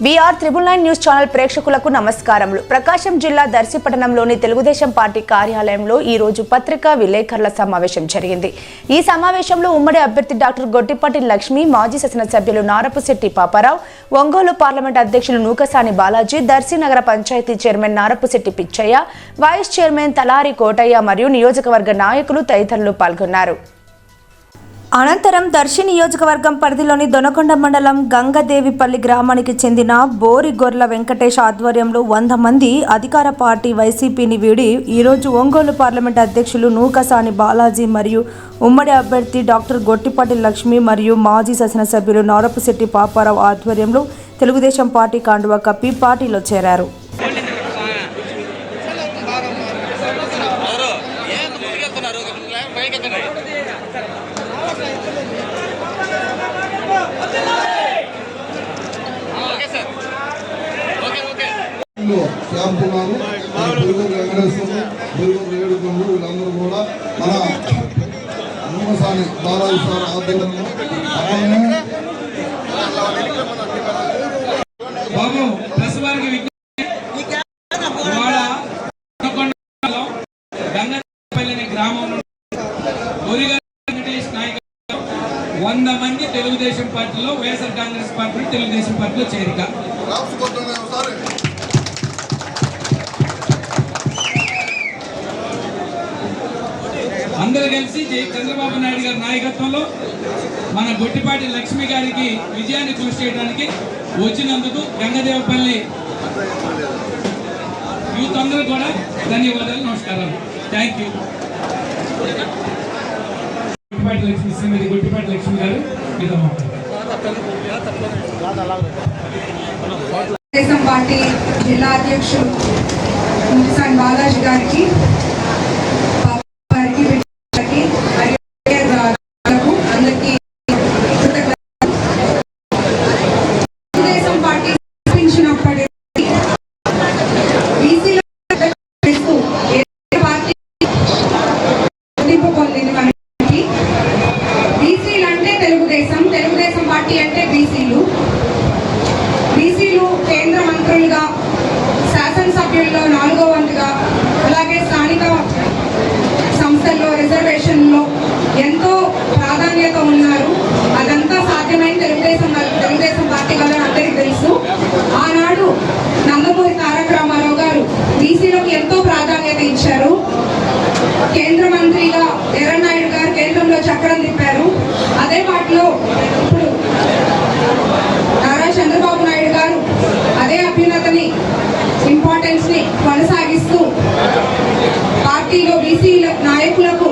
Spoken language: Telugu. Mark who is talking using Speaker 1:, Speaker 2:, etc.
Speaker 1: బీఆర్ 999 న్యూస్ ఛానల్ ప్రేక్షకులకు నమస్కారములు. ప్రకాశం జిల్లా దర్శి పట్టణంలోని తెలుగుదేశం పార్టీ కార్యాలయంలో ఈ రోజు పత్రికా విలేకరుల సమావేశం జరిగింది. ఈ సమావేశంలో ఉమ్మడి అభ్యర్థి డాక్టర్ గొట్టిపాటి లక్ష్మి, మాజీ శాసనసభ్యులు నారపుశెట్టి పాపారావు, ఒంగోలు పార్లమెంట్ అధ్యక్షులు నూకసాని బాలాజీ, దర్శి నగర panchayat chairman Narapusetti Pitchaiah, vice chairman Talari Kotaiah మరియు నియోజకవర్గ నాయకులు తదితరులు పాల్గొన్నారు. అనంతరం దర్శి నియోజకవర్గం పరిధిలోని దొనకొండ మండలం గంగదేవిపల్లి గ్రామానికి చెందిన బోరిగొర్ల వెంకటేష్ ఆధ్వర్యంలో 100 మంది అధికార పార్టీ వైసీపీని వీడి ఈరోజు ఒంగోలు పార్లమెంట్ అధ్యక్షులు నూకసాని బాలాజీ మరియు ఉమ్మడి అభ్యర్థి డాక్టర్ గొట్టిపాటి లక్ష్మి మరియు మాజీ శాసనసభ్యులు నారపుశెట్టి పాపారావు ఆధ్వర్యంలో తెలుగుదేశం పార్టీ కండువా కప్పి పార్టీలో చేరారు.
Speaker 2: వీళ్ళందరూ కూడా మన నూకసాని బాలాజీ సార్ ఆధ్వర్యంలో
Speaker 3: గ్రామంలో 100 మంది తెలుగుదేశం పార్టీలో, వైఎస్ఆర్ కాంగ్రెస్ పార్టీ తెలుగుదేశం పార్టీలో చేరిక. అందరూ కలిసి చంద్రబాబు నాయుడు గారి నాయకత్వంలో మన గొట్టిపాటి లక్ష్మి గారికి విజయాన్ని కృషి చేయడానికి వచ్చినందుకు గంగదేవపల్లి యూత్ అందరూ కూడా ధన్యవాదాలు, నమస్కారాలు. Thank you. Gottipati Lakshmi, Shrimati Gottipati Lakshmi garu
Speaker 4: Telugu Desam party జిల్లా అధ్యక్షులు నూకసాని బాలాజీ గారికి, తెలుగుదేశం పార్టీ అంటే బీసీలు కేంద్ర మంత్రులుగా, శాసనసభ్యుల్లో 4వ వంతుగా, అలాగే స్థానిక సంస్థల్లో రిజర్వేషన్లో ఎంతో ప్రాధాన్యత ఉన్నారు. అదంతా సాధ్యమైన తెలుగుదేశం పార్టీ వల్ల అందరికీ తెలుసు. ఆనాడు నందమూరి తారక రామారావు గారు బీసీలకు ఎంతో ప్రాధాన్యత ఇచ్చారు. కేంద్ర మంత్రిగా ఎర్రనాయుడు గారు కేంద్రంలో చక్రం తిప్పారు. అదే పాటలో ఇప్పుడు నారా చంద్రబాబు నాయుడు గారు అదే అభ్యున్నతని, ఇంపార్టెన్స్ ని కొనసాగిస్తూ పార్టీలో బీసీ నాయకులకు